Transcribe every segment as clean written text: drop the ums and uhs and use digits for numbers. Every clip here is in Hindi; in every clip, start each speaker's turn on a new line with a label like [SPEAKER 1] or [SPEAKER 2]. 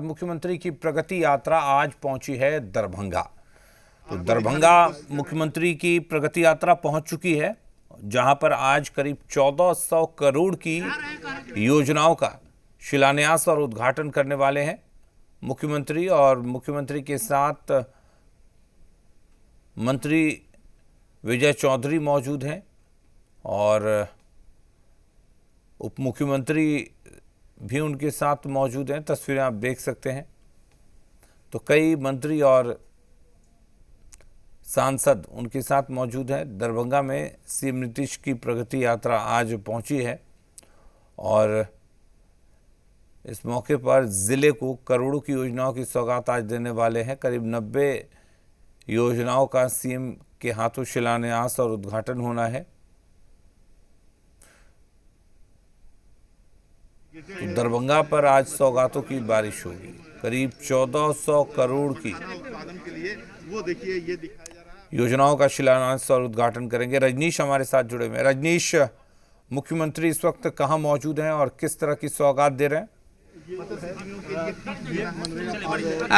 [SPEAKER 1] मुख्यमंत्री की प्रगति यात्रा आज पहुंची है दरभंगा। तो दरभंगा मुख्यमंत्री की प्रगति यात्रा पहुंच चुकी है, जहां पर आज करीब 1400 करोड़ की योजनाओं का शिलान्यास और उद्घाटन करने वाले हैं मुख्यमंत्री। और मुख्यमंत्री के साथ मंत्री विजय चौधरी मौजूद हैं और उप मुख्यमंत्री भी उनके साथ मौजूद हैं। तस्वीरें आप देख सकते हैं। तो कई मंत्री और सांसद उनके साथ मौजूद हैं। दरभंगा में सीएम नीतीश की प्रगति यात्रा आज पहुंची है और इस मौके पर जिले को करोड़ों की योजनाओं की सौगात आज देने वाले हैं। करीब 90 योजनाओं का सीएम के हाथों शिलान्यास और उद्घाटन होना है। तो दरभंगा पर आज सौगातों की बारिश होगी। करीब 1400 करोड़ की योजनाओं का शिलान्यास और उद्घाटन करेंगे। रजनीश हमारे साथ जुड़े हुए हैं। रजनीश, मुख्यमंत्री इस वक्त कहां मौजूद हैं और किस तरह की सौगात दे रहे हैं?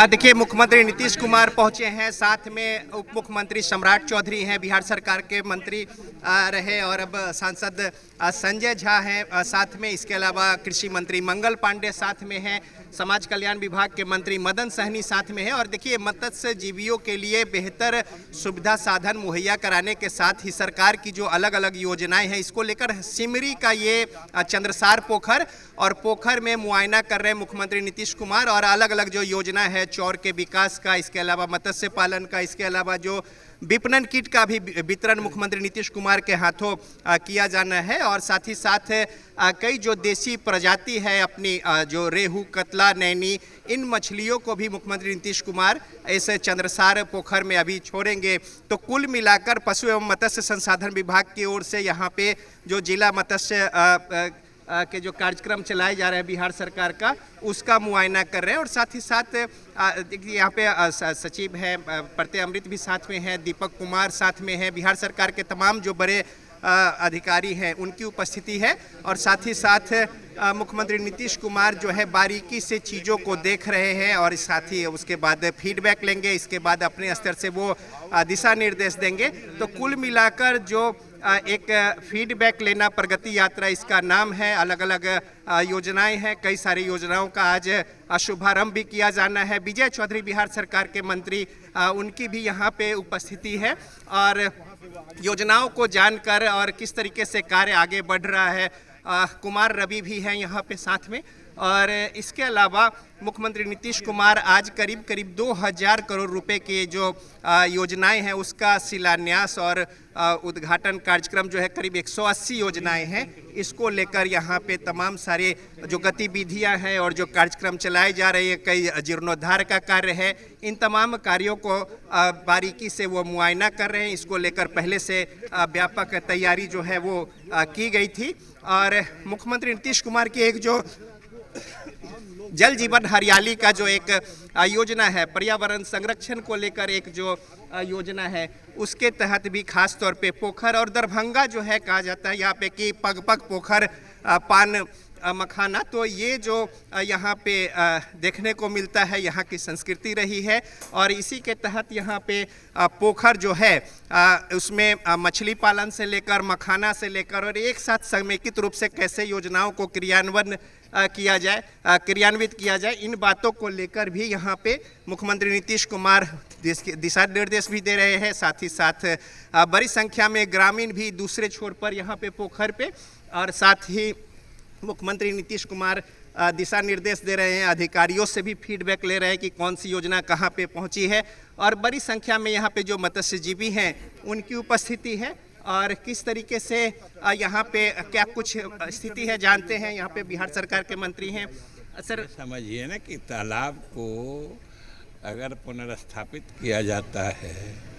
[SPEAKER 2] देखिए, मुख्यमंत्री नीतीश कुमार पहुंचे हैं, साथ में उप मुख्यमंत्री सम्राट चौधरी हैं, बिहार सरकार के मंत्री रहे और अब सांसद संजय झा हैं साथ में। इसके अलावा कृषि मंत्री मंगल पांडे साथ में हैं, समाज कल्याण विभाग के मंत्री मदन सहनी साथ में हैं। और देखिए, मत्स्य जीवियों के लिए बेहतर सुविधा साधन मुहैया कराने के साथ ही सरकार की जो अलग अलग योजनाएं हैं, इसको लेकर सिमरी का ये चंद्रसार पोखर और पोखर में मुआयना कर रहे हैं मुख्यमंत्री नीतीश कुमार। और अलग अलग जो योजना है चौर के विकास का, इसके अलावा मत्स्य पालन का, इसके अलावा जो विपणन किट का भी वितरण मुख्यमंत्री नीतीश कुमार के हाथों किया जाना है। और साथ ही साथ कई जो देसी प्रजाति है अपनी जो रेहू, कतला, नैनी, इन मछलियों को भी मुख्यमंत्री नीतीश कुमार इस चंद्रसार पोखर में अभी छोड़ेंगे। तो कुल मिलाकर पशु एवं मत्स्य संसाधन विभाग की ओर से यहाँ पे जो जिला मत्स्य के जो कार्यक्रम चलाए जा रहे हैं बिहार सरकार का, उसका मुआयना कर रहे हैं। और साथ ही साथ देखिए, यहाँ पे सचिव है प्रत्यय अमृत भी साथ में है, दीपक कुमार साथ में है, बिहार सरकार के तमाम जो बड़े अधिकारी हैं उनकी उपस्थिति है। और साथ ही साथ मुख्यमंत्री नीतीश कुमार जो है बारीकी से चीज़ों को देख रहे हैं और साथ ही उसके बाद फीडबैक लेंगे, इसके बाद अपने स्तर से वो दिशा निर्देश देंगे। तो कुल मिलाकर जो एक फीडबैक लेना प्रगति यात्रा इसका नाम है। अलग अलग योजनाएं हैं, कई सारी योजनाओं का आज शुभारंभ भी किया जाना है। विजय चौधरी बिहार सरकार के मंत्री, उनकी भी यहाँ पे उपस्थिति है और योजनाओं को जानकर और किस तरीके से कार्य आगे बढ़ रहा है, कुमार रवि भी हैं यहाँ पे साथ में। और इसके अलावा मुख्यमंत्री नीतीश कुमार आज करीब 2000 करोड़ रुपए के जो योजनाएं हैं उसका शिलान्यास और उद्घाटन कार्यक्रम जो है, करीब 180 योजनाएं हैं, इसको लेकर यहाँ पे तमाम सारे जो गतिविधियां हैं और जो कार्यक्रम चलाए जा रहे हैं, कई जीर्णोद्धार का कार्य है, इन तमाम कार्यों को बारीकी से वो मुआयना कर रहे हैं। इसको लेकर पहले से व्यापक तैयारी जो है वो की गई थी। और मुख्यमंत्री नीतीश कुमार की एक जो जल जीवन हरियाली का जो एक योजना है, पर्यावरण संरक्षण को लेकर एक जो योजना है, उसके तहत भी खास तौर पे पोखर और दरभंगा जो है कहा जाता है यहाँ पे कि पग पग पोखर पान मखाना, तो ये जो यहाँ पे देखने को मिलता है, यहाँ की संस्कृति रही है। और इसी के तहत यहाँ पे पोखर जो है उसमें मछली पालन से लेकर मखाना से लेकर और एक साथ समेकित रूप से कैसे योजनाओं को क्रियान्वित किया जाए, इन बातों को लेकर भी यहाँ पे मुख्यमंत्री नीतीश कुमार दिशा निर्देश भी दे रहे हैं। साथ ही साथ बड़ी संख्या में ग्रामीण भी दूसरे छोर पर यहाँ पे पोखर पे, और साथ ही मुख्यमंत्री नीतीश कुमार दिशा निर्देश दे रहे हैं, अधिकारियों से भी फीडबैक ले रहे हैं कि कौन सी योजना कहाँ पे पहुँची है। और बड़ी संख्या में यहाँ पे जो मत्स्यजीवी हैं उनकी उपस्थिति है और किस तरीके से यहाँ पे क्या कुछ स्थिति है जानते हैं। यहाँ पे बिहार सरकार के मंत्री हैं। सर,
[SPEAKER 3] समझिए ना कि तालाब को अगर पुनर्स्थापित किया जाता है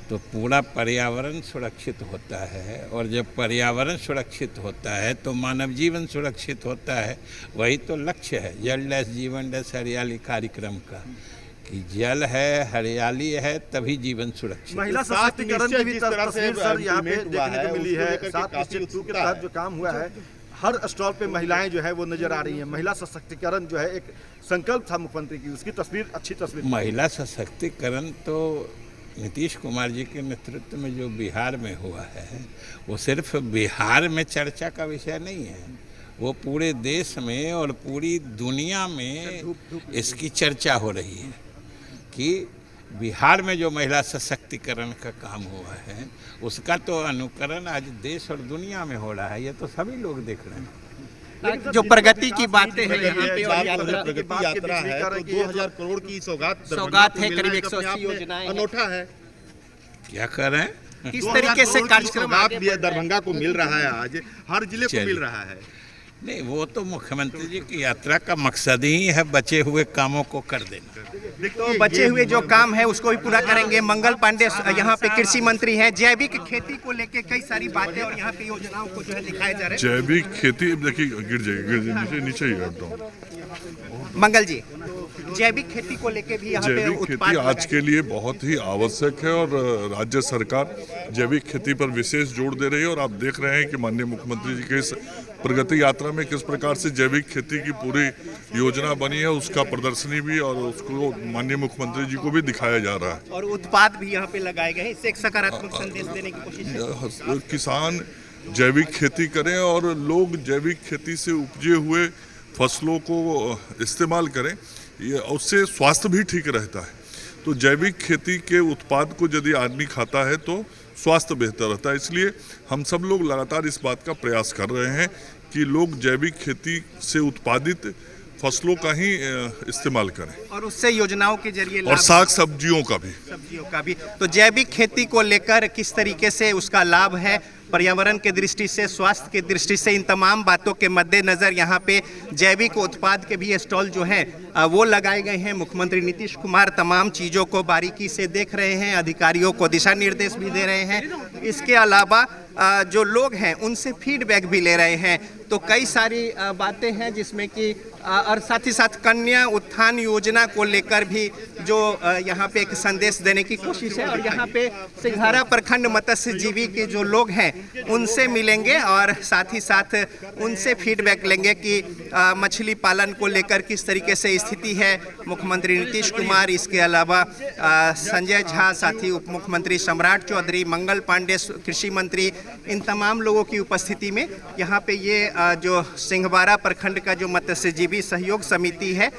[SPEAKER 3] तो पूरा पर्यावरण सुरक्षित होता है, और जब पर्यावरण सुरक्षित होता है तो मानव जीवन सुरक्षित होता है। वही तो लक्ष्य है जल डैश जीवन डैश हरियाली कार्यक्रम का, कि जल है, हरियाली है, तभी जीवन सुरक्षित।
[SPEAKER 4] महिला सशक्तिकरण की भी तस्वीर सर यहाँ पे देखने को मिली है। 7 निश्चित के तहत जो काम हुआ है, हर स्टॉल पे महिलाएं जो है वो नजर आ रही हैं। महिला सशक्तिकरण जो है एक संकल्प था मुख्यमंत्री की, उसकी तस्वीर अच्छी तस्वीर।
[SPEAKER 3] महिला सशक्तिकरण तो नीतीश कुमार जी के नेतृत्व में जो बिहार में हुआ है वो सिर्फ बिहार में चर्चा का विषय नहीं है, वो पूरे देश में और पूरी दुनिया में इसकी चर्चा हो रही है कि बिहार में जो महिला सशक्तिकरण का काम हुआ है उसका तो अनुकरण आज देश और दुनिया में हो रहा है, ये तो सभी लोग देख रहे हैं।
[SPEAKER 2] जो प्रगति की बातें हैं यहाँ पे और यात्रा
[SPEAKER 4] प्रगति यात्रा है तो 2000 करोड़ की
[SPEAKER 2] सौगात है, करीब 180 योजनाएं
[SPEAKER 4] अनोठा है।
[SPEAKER 3] क्या कर रहे हैं?
[SPEAKER 2] किस तरीके से कार्यक्रम
[SPEAKER 4] भी दरभंगा को मिल रहा है, आज हर जिले को मिल रहा है।
[SPEAKER 3] नहीं, वो तो मुख्यमंत्री जी की यात्रा का मकसद ही है बचे हुए कामों को कर देना।
[SPEAKER 2] तो बचे हुए जो काम है उसको भी पूरा करेंगे। मंगल पांडे यहाँ पे कृषि मंत्री हैं, जैविक खेती को लेके कई सारी बातें और यहाँ पे योजनाओं को जो है दिखाया जा रहा है।
[SPEAKER 5] जैविक खेती देखिए गिर जाएगी नीचे ही हटता हूँ।
[SPEAKER 2] मंगल जी, जैविक खेती को लेके भी यहाँ पे
[SPEAKER 5] जैविक खेती आज के लिए बहुत ही आवश्यक है और राज्य सरकार जैविक खेती पर विशेष जोर दे रही है। और आप देख रहे हैं कि माननीय मुख्यमंत्री जी के इस प्रगति यात्रा में किस प्रकार से जैविक खेती की पूरी योजना बनी है, उसका प्रदर्शनी भी और उसको माननीय मुख्यमंत्री जी को भी दिखाया जा रहा है।
[SPEAKER 2] और उत्पाद भी यहाँ पे लगाए गए हैं, इससे एक सकारात्मक संदेश देने की कोशिश है।
[SPEAKER 5] किसान जैविक खेती करें और लोग जैविक खेती से उपजे हुए फसलों को इस्तेमाल करें, ये उससे स्वास्थ्य भी ठीक रहता है। तो जैविक खेती के उत्पाद को यदि आदमी खाता है तो स्वास्थ्य बेहतर रहता है। इसलिए हम सब लोग लगातार इस बात का प्रयास कर रहे हैं कि लोग जैविक खेती से उत्पादित फसलों का ही इस्तेमाल करें
[SPEAKER 2] और उससे योजनाओं के जरिए
[SPEAKER 5] और साग सब्जियों का भी।
[SPEAKER 2] तो जैविक खेती को लेकर किस तरीके से उसका लाभ है पर्यावरण के दृष्टि से, स्वास्थ्य के दृष्टि से, इन तमाम बातों के मद्देनजर यहाँ पे जैविक उत्पाद के भी स्टॉल जो हैं वो लगाए गए हैं। मुख्यमंत्री नीतीश कुमार तमाम चीज़ों को बारीकी से देख रहे हैं, अधिकारियों को दिशा निर्देश भी दे रहे हैं। इसके अलावा जो लोग हैं उनसे फीडबैक भी ले रहे हैं। तो कई सारी बातें हैं जिसमें कि और साथ ही साथ कन्या उत्थान योजना को लेकर भी जो यहाँ पे एक संदेश देने की कोशिश है। और यहाँ पे सिंघाड़ा प्रखंड मत्स्यजीवी के जो लोग हैं उनसे मिलेंगे और साथ ही साथ उनसे फीडबैक लेंगे कि मछली पालन को लेकर किस तरीके से स्थिति है। मुख्यमंत्री नीतीश कुमार, इसके अलावा संजय झा, साथ ही उप मुख्यमंत्री सम्राट चौधरी, मंगल पांडे कृषि मंत्री, इन तमाम लोगों की उपस्थिति में यहाँ पे ये जो सिंघवाड़ा प्रखंड का जो मत्स्यजीवी सहयोग समिति है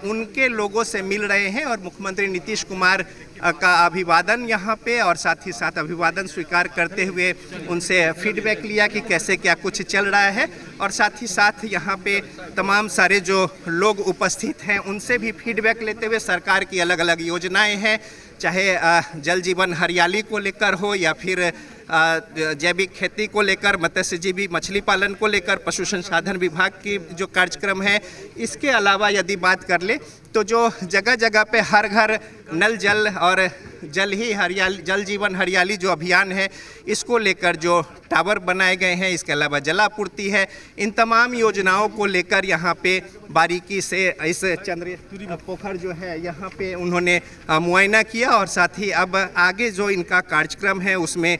[SPEAKER 2] उनके लोगों से मिल रहे हैं। और मुख्यमंत्री नीतीश कुमार का अभिवादन यहाँ पे और साथ ही साथ अभिवादन स्वीकार करते हुए उनसे फीडबैक लिया कि कैसे क्या कुछ चल रहा है। और साथ ही साथ यहाँ पे तमाम सारे जो लोग उपस्थित हैं उनसे भी फीडबैक लेते हुए सरकार की अलग अलग योजनाएं हैं, चाहे जल जीवन हरियाली को लेकर हो या फिर जैविक खेती को लेकर, मत्स्यजीवी मछली पालन को लेकर, पशु संसाधन विभाग की जो कार्यक्रम है। इसके अलावा यदि बात कर ले तो जो जगह जगह पे हर घर नल जल और जल ही हरियाली, जल जीवन हरियाली जो अभियान है, इसको लेकर जो टावर बनाए गए हैं, इसके अलावा जलापूर्ति है, इन तमाम योजनाओं को लेकर यहाँ पे बारीकी से इस चंद्र पोखर जो है यहाँ पे उन्होंने मुआयना किया। और साथ ही अब आगे जो इनका कार्यक्रम है उसमें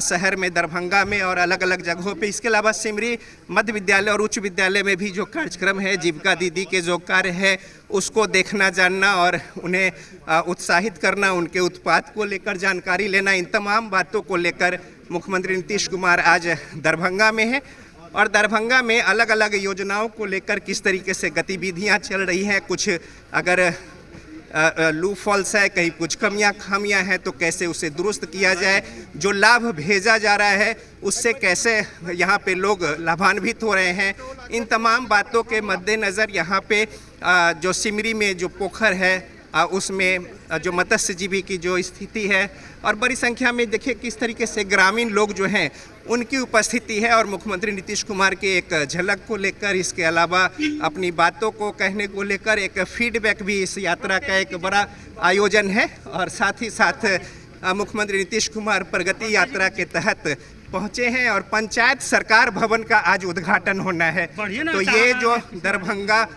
[SPEAKER 2] शहर में, दरभंगा में और अलग अलग जगहों पे, इसके अलावा सिमरी मध्य विद्यालय और उच्च विद्यालय में भी जो कार्यक्रम है, जीविका दीदी के जो कार्य है उसको देखना, जानना और उन्हें उत्साहित करना, उनके उत्पाद को लेकर जानकारी लेना, इन तमाम बातों को लेकर मुख्यमंत्री नीतीश कुमार आज दरभंगा में है। और दरभंगा में अलग अलग योजनाओं को लेकर किस तरीके से गतिविधियां चल रही हैं, कुछ अगर लू फॉल्स है, कहीं कुछ खामियां हैं तो कैसे उसे दुरुस्त किया जाए, जो लाभ भेजा जा रहा है उससे कैसे यहाँ पे लोग लाभान्वित हो रहे हैं, इन तमाम बातों के मद्देनज़र यहाँ पे जो सिमरी में जो पोखर है उसमें जो मत्स्यजीवी की जो स्थिति है और बड़ी संख्या में देखिए किस तरीके से ग्रामीण लोग जो हैं उनकी उपस्थिति है। और मुख्यमंत्री नीतीश कुमार के एक झलक को लेकर, इसके अलावा अपनी बातों को कहने को लेकर एक फीडबैक भी इस यात्रा का एक बड़ा आयोजन है। और साथ ही साथ मुख्यमंत्री नीतीश कुमार प्रगति यात्रा के तहत पहुंचे हैं और पंचायत सरकार भवन का आज उद्घाटन होना है। तो ये जो दरभंगा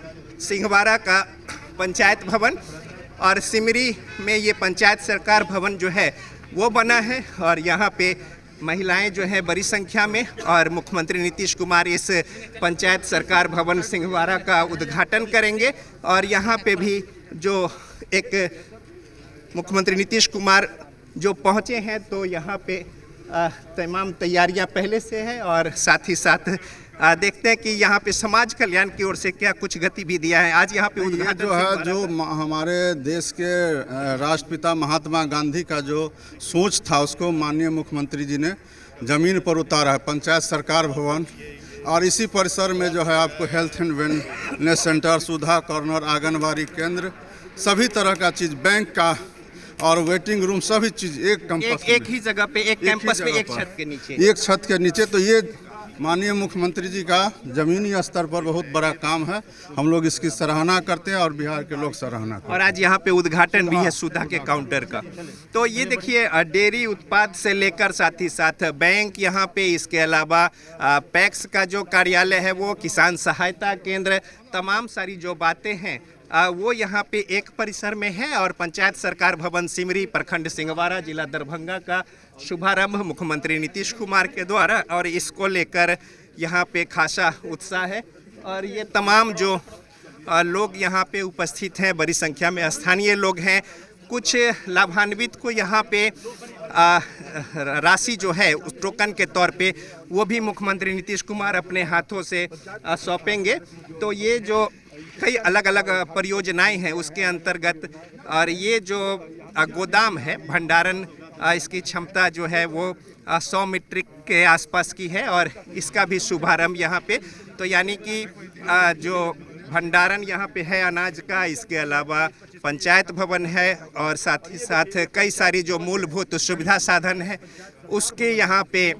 [SPEAKER 2] सिंघवाड़ा का पंचायत भवन और सिमरी में ये पंचायत सरकार भवन जो है वो बना है और यहाँ पे महिलाएं जो है बड़ी संख्या में, और मुख्यमंत्री नीतीश कुमार इस पंचायत सरकार भवन सिंहवाड़ा का उद्घाटन करेंगे। और यहाँ पे भी जो एक मुख्यमंत्री नीतीश कुमार जो पहुँचे हैं तो यहाँ पे तमाम तैयारियां पहले से है, और साथ ही साथ देखते हैं कि यहाँ पे समाज कल्याण की ओर से क्या कुछ गतिविधियां हैं। आज यहाँ पे उद्घाटन
[SPEAKER 6] जो है, जो हमारे देश के राष्ट्रपिता महात्मा गांधी का जो सोच था उसको माननीय मुख्यमंत्री जी ने ज़मीन पर उतारा है। पंचायत सरकार भवन और इसी परिसर में जो है आपको health and wellness centre, Sudha corner, anganwadi केंद्र, सभी तरह का चीज़, बैंक का और वेटिंग रूम, सभी चीज़ एक कैंपस
[SPEAKER 2] एक ही जगह पे, एक कैंपस पे, एक छत के नीचे,
[SPEAKER 6] एक छत के नीचे। तो ये माननीय मुख्यमंत्री जी का ज़मीनी स्तर पर बहुत बड़ा काम है। हम लोग इसकी सराहना करते हैं और बिहार के लोग सराहना करते हैं।
[SPEAKER 2] और आज यहाँ पे उद्घाटन भी है सुधा के काउंटर का। तो ये देखिए, डेयरी उत्पाद से लेकर साथ ही साथ बैंक यहाँ पे, इसके अलावा पैक्स का जो कार्यालय है वो, किसान सहायता केंद्र, तमाम सारी जो बातें हैं वो यहाँ पे एक परिसर में है। और पंचायत सरकार भवन सिमरी, प्रखंड सिंहवाड़ा, जिला दरभंगा का शुभारंभ मुख्यमंत्री नीतीश कुमार के द्वारा, और इसको लेकर यहाँ पे खासा उत्साह है। और ये तमाम जो लोग यहाँ पे उपस्थित हैं, बड़ी संख्या में स्थानीय लोग हैं। कुछ लाभान्वित को यहाँ पे राशि जो है उस टोकन के तौर पे वो भी मुख्यमंत्री नीतीश कुमार अपने हाथों से सौंपेंगे। तो ये जो कई अलग अलग परियोजनाएं हैं उसके अंतर्गत, और ये जो गोदाम है भंडारण, इसकी क्षमता जो है वो 100 मीट्रिक के आसपास की है, और इसका भी शुभारंभ यहाँ पे। तो यानी कि जो भंडारण यहाँ पे है अनाज का, इसके अलावा पंचायत भवन है, और साथ ही साथ कई सारी जो मूलभूत सुविधा साधन है उसके यहाँ पे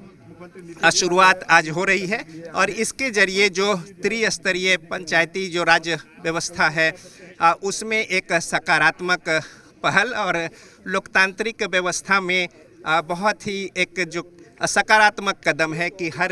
[SPEAKER 2] शुरुआत आज हो रही है। और इसके जरिए जो त्रिस्तरीय पंचायती जो राज्य व्यवस्था है उसमें एक सकारात्मक पहल और लोकतांत्रिक व्यवस्था में बहुत ही एक जो सकारात्मक कदम है कि हर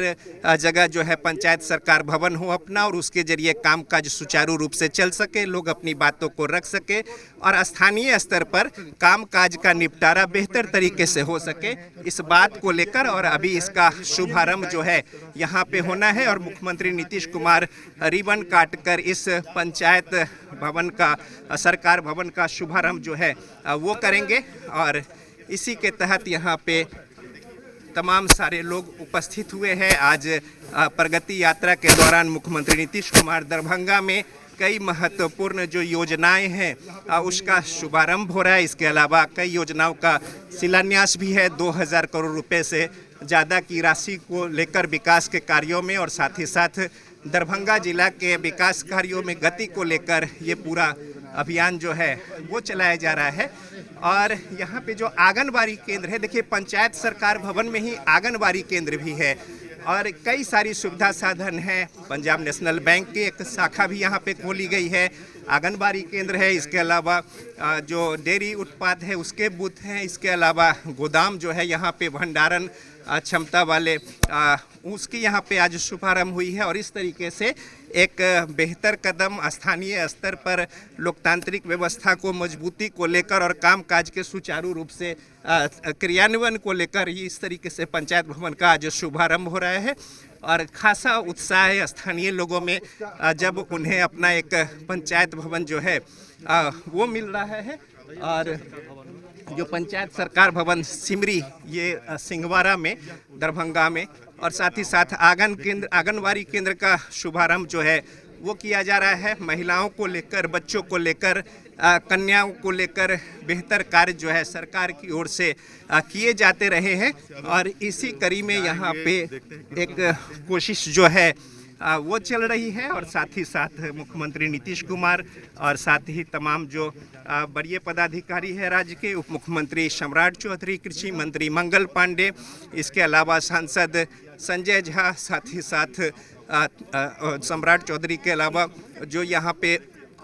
[SPEAKER 2] जगह जो है पंचायत सरकार भवन हो अपना, और उसके जरिए कामकाज सुचारू रूप से चल सके, लोग अपनी बातों को रख सके, और स्थानीय स्तर पर कामकाज का निपटारा बेहतर तरीके से हो सके, इस बात को लेकर। और अभी इसका शुभारंभ जो है यहाँ पे होना है, और मुख्यमंत्री नीतीश कुमार रिबन काटकर इस पंचायत भवन का, सरकार भवन का शुभारंभ जो है वो करेंगे। और इसी के तहत यहाँ पे तमाम सारे लोग उपस्थित हुए हैं। आज प्रगति यात्रा के दौरान मुख्यमंत्री नीतीश कुमार दरभंगा में कई महत्वपूर्ण जो योजनाएं हैं उसका शुभारंभ हो रहा है। इसके अलावा कई योजनाओं का शिलान्यास भी है। 2000 करोड़ रुपए से ज़्यादा की राशि को लेकर विकास के कार्यों में, और साथ ही साथ दरभंगा जिला के विकास कार्यों में गति को लेकर ये पूरा अभियान जो है वो चलाया जा रहा है। और यहाँ पे जो आंगनबाड़ी केंद्र है, देखिए पंचायत सरकार भवन में ही आंगनबाड़ी केंद्र भी है, और कई सारी सुविधा साधन हैं। पंजाब नेशनल बैंक की एक शाखा भी यहाँ पे खोली गई है, आंगनबाड़ी केंद्र है। इसके अलावा जो डेयरी उत्पाद है उसके बूथ हैं। इसके अलावा गोदाम जो है यहाँ पे भंडारण क्षमता वाले उसकी यहाँ पे आज शुभारंभ हुई है। और इस तरीके से एक बेहतर कदम स्थानीय स्तर पर लोकतांत्रिक व्यवस्था को मजबूती को लेकर और कामकाज के सुचारू रूप से क्रियान्वयन को लेकर इस तरीके से पंचायत भवन का आज शुभारंभ हो रहा है। और खासा उत्साह है स्थानीय लोगों में जब उन्हें अपना एक पंचायत भवन जो है वो मिल रहा है। और जो पंचायत सरकार भवन सिमरी ये सिंहवाड़ा में, दरभंगा में, और साथ ही साथ आंगनबाड़ी केंद्र का शुभारंभ जो है वो किया जा रहा है। महिलाओं को लेकर, बच्चों को लेकर, कन्याओं को लेकर बेहतर कार्य जो है सरकार की ओर से किए जाते रहे हैं। और इसी कड़ी में यहाँ पे एक कोशिश जो है वो चल रही है। और साथ ही साथ मुख्यमंत्री नीतीश कुमार और साथ ही तमाम जो वरीय पदाधिकारी है राज्य के, उप मुख्यमंत्री सम्राट चौधरी, कृषि मंत्री मंगल पांडे, इसके अलावा सांसद संजय झा, साथ ही साथ सम्राट चौधरी के अलावा जो यहाँ पे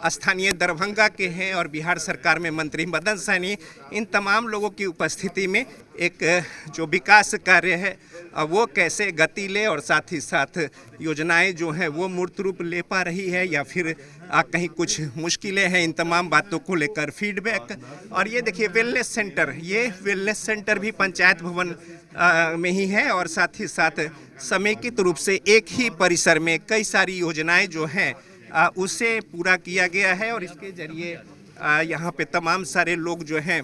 [SPEAKER 2] स्थानीय दरभंगा के हैं और बिहार सरकार में मंत्री मदन सहनी, इन तमाम लोगों की उपस्थिति में एक जो विकास कार्य है वो कैसे गति ले और साथ ही साथ योजनाएं जो हैं वो मूर्त रूप ले पा रही है या फिर कहीं कुछ मुश्किलें हैं, इन तमाम बातों को लेकर फीडबैक। और ये देखिए वेलनेस सेंटर, ये वेलनेस सेंटर भी पंचायत भवन में ही है और साथ ही साथ समेकित रूप से एक ही परिसर में कई सारी योजनाएं जो हैं उसे पूरा किया गया है और इसके जरिए यहाँ पे तमाम सारे लोग जो हैं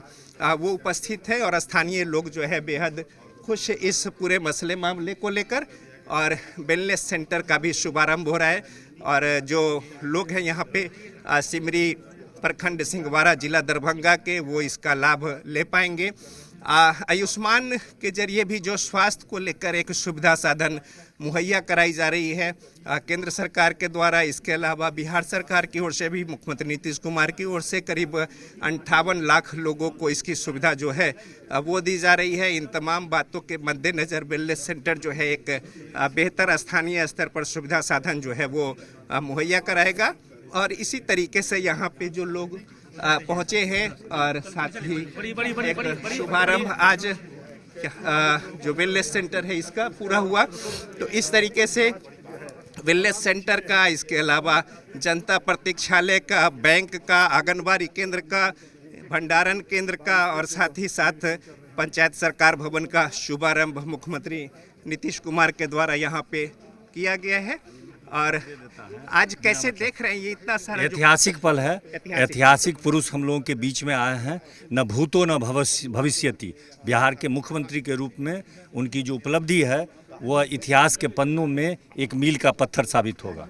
[SPEAKER 2] वो उपस्थित हैं और स्थानीय लोग जो है बेहद खुश इस पूरे मसले मामले को लेकर। और वेलनेस सेंटर का भी शुभारंभ हो रहा है और जो लोग हैं यहाँ पे सिमरी प्रखंड सिंहवाड़ा जिला दरभंगा के, वो इसका लाभ ले पाएंगे। आयुष्मान के जरिए भी जो स्वास्थ्य को लेकर एक सुविधा साधन मुहैया कराई जा रही है केंद्र सरकार के द्वारा, इसके अलावा बिहार सरकार की ओर से भी मुख्यमंत्री नीतीश कुमार की ओर से करीब 58 लाख लोगों को इसकी सुविधा जो है वो दी जा रही है। इन तमाम बातों के मद्देनज़र वेलनेस सेंटर जो है एक बेहतर स्थानीय स्तर पर सुविधा साधन जो है वो मुहैया कराएगा। और इसी तरीके से यहाँ पे जो लोग पहुँचे हैं और साथ ही एक शुभारंभ आज जो वेलनेस सेंटर है इसका पूरा हुआ। तो इस तरीके से वेलनेस सेंटर का, इसके अलावा जनता प्रतीक्षालय का, बैंक का, आंगनबाड़ी केंद्र का, भंडारण केंद्र का और साथ ही साथ पंचायत सरकार भवन का शुभारंभ मुख्यमंत्री नीतीश कुमार के द्वारा यहाँ पे किया गया है। और आज कैसे देख रहे हैं ये इतना सारा
[SPEAKER 7] ऐतिहासिक पल है, ऐतिहासिक पुरुष हम लोगों के बीच में आए हैं, न भूतो न भविष्यति। बिहार के मुख्यमंत्री के रूप में उनकी जो उपलब्धि है वह इतिहास के पन्नों में एक मील का पत्थर साबित होगा।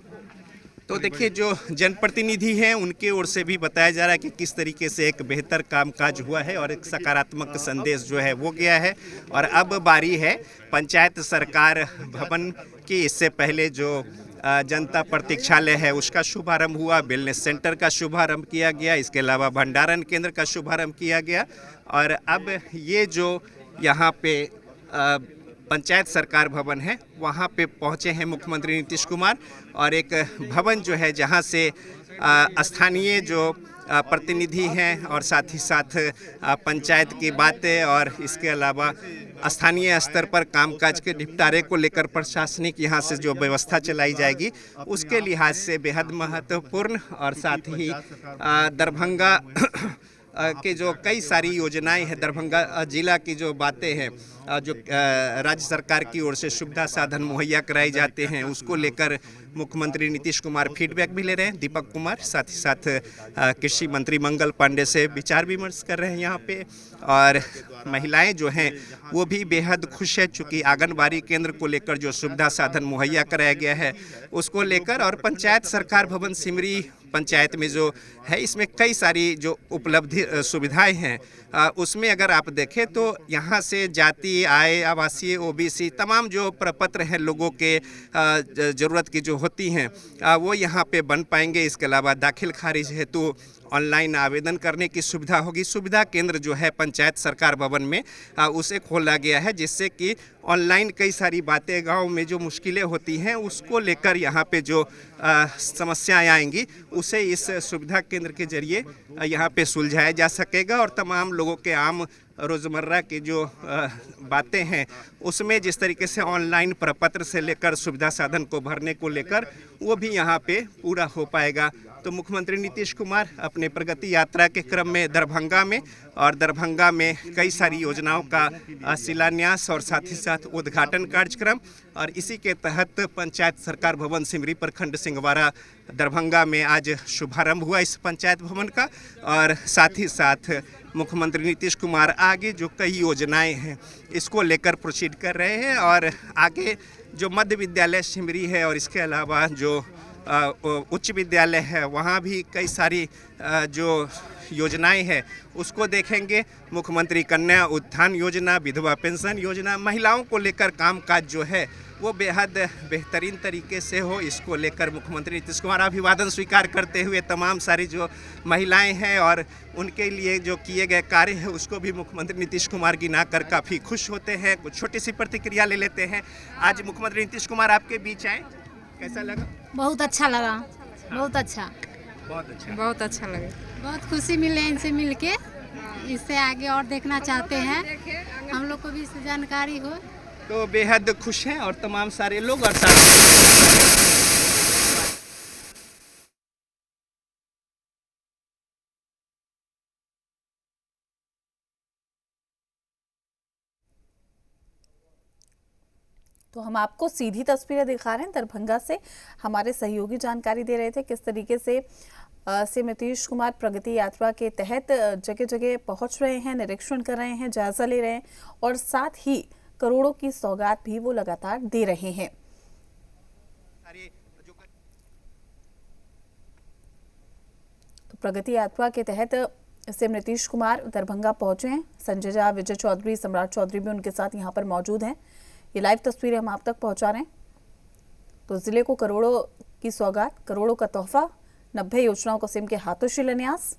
[SPEAKER 2] तो देखिए जो जनप्रतिनिधि हैं उनके ओर से भी बताया जा रहा है कि किस तरीके से एक बेहतर कामकाज हुआ है और एक सकारात्मक संदेश जो है वो गया है। और अब बारी है पंचायत सरकार भवन की। इससे पहले जो जनता प्रतीक्षालय है उसका शुभारंभ हुआ, वेलनेस सेंटर का शुभारंभ किया गया, इसके अलावा भंडारण केंद्र का शुभारंभ किया गया। और अब ये जो यहाँ पे पंचायत सरकार भवन है वहाँ पे पहुँचे हैं मुख्यमंत्री नीतीश कुमार और एक भवन जो है जहाँ से स्थानीय जो प्रतिनिधि हैं और साथ ही साथ पंचायत की बातें और इसके अलावा स्थानीय स्तर पर कामकाज के निपटारे को लेकर प्रशासनिक यहाँ से जो व्यवस्था चलाई जाएगी उसके लिहाज से बेहद महत्वपूर्ण और साथ ही दरभंगा के जो कई सारी योजनाएं हैं, दरभंगा जिला की जो बातें हैं, जो राज्य सरकार की ओर से सुविधा साधन मुहैया कराए जाते हैं उसको लेकर मुख्यमंत्री नीतीश कुमार फीडबैक भी ले रहे हैं। दीपक कुमार साथ ही साथ कृषि मंत्री मंगल पांडे से विचार विमर्श कर रहे हैं यहाँ पे। और महिलाएं जो हैं वो भी बेहद खुश है चूँकि आंगनबाड़ी केंद्र को लेकर जो सुविधा साधन मुहैया कराया गया है उसको लेकर। और पंचायत सरकार भवन सिमरी पंचायत में जो है इसमें कई सारी जो उपलब्धि सुविधाएं हैं उसमें अगर आप देखें तो यहाँ से जाति, आय, आवासीय, ओबीसी तमाम जो प्रपत्र हैं लोगों के ज़रूरत की जो होती हैं वो यहाँ पे बन पाएंगे। इसके अलावा दाखिल खारिज हेतु ऑनलाइन आवेदन करने की सुविधा होगी। सुविधा केंद्र जो है पंचायत सरकार भवन में उसे खोला गया है जिससे कि ऑनलाइन कई सारी बातें गांव में जो मुश्किलें होती हैं उसको लेकर यहाँ पे जो समस्याएं आएंगी उसे इस सुविधा केंद्र के जरिए यहाँ पे सुलझाया जा सकेगा। और तमाम लोगों के आम रोज़मर्रा की जो बातें हैं उसमें जिस तरीके से ऑनलाइन प्रपत्र से लेकर सुविधा साधन को भरने को लेकर वो भी यहाँ पे पूरा हो पाएगा। तो मुख्यमंत्री नीतीश कुमार अपने प्रगति यात्रा के क्रम में दरभंगा में कई सारी योजनाओं का शिलान्यास और साथ ही साथ उद्घाटन कार्यक्रम और इसी के तहत पंचायत सरकार भवन सिमरी प्रखंड सिंहवाड़ा दरभंगा में आज शुभारंभ हुआ इस पंचायत भवन का। और साथ ही साथ मुख्यमंत्री नीतीश कुमार आगे जो कई योजनाएं हैं इसको लेकर प्रोसीड कर रहे हैं। और आगे जो मध्य विद्यालय सिमरी है और इसके अलावा जो उच्च विद्यालय है वहाँ भी कई सारी जो योजनाएं हैं उसको देखेंगे। मुख्यमंत्री कन्या उत्थान योजना, विधवा पेंशन योजना, महिलाओं को लेकर कामकाज जो है वो बेहद बेहतरीन तरीके से हो इसको लेकर मुख्यमंत्री नीतीश कुमार अभिवादन स्वीकार करते हुए तमाम सारी जो महिलाएं हैं और उनके लिए जो किए गए कार्य है उसको भी मुख्यमंत्री नीतीश कुमार गिना कर काफ़ी खुश होते हैं। कुछ छोटी सी प्रतिक्रिया ले लेते हैं। आज मुख्यमंत्री नीतीश कुमार आपके बीच आए, कैसा लगा?
[SPEAKER 8] बहुत अच्छा लगा, बहुत अच्छा। बहुत अच्छा लगे।
[SPEAKER 9] बहुत खुशी मिले इनसे मिलके, इससे आगे और देखना चाहते हैं, हम लोग को भी इससे जानकारी हो।
[SPEAKER 2] तो बेहद खुश हैं और तमाम सारे लोग और साथ
[SPEAKER 10] तो हम आपको सीधी तस्वीरें दिखा रहे हैं दरभंगा से। हमारे सहयोगी जानकारी दे रहे थे किस तरीके से सीएम नीतीश कुमार प्रगति यात्रा के तहत जगह जगह पहुंच रहे हैं, निरीक्षण कर रहे हैं, जायजा ले रहे हैं और साथ ही करोड़ों की सौगात भी वो लगातार दे रहे हैं। तो प्रगति यात्रा के तहत सीएम नीतीश कुमार दरभंगा पहुंचे हैं। संजय झा, विजय चौधरी, सम्राट चौधरी भी उनके साथ यहां पर मौजूद हैं। ये लाइव तस्वीरें हम आप तक पहुंचा रहे हैं। तो जिले को करोड़ों की सौगात, करोड़ों का तोहफा, 90 योजनाओं का सीएम के हाथों शिलान्यास।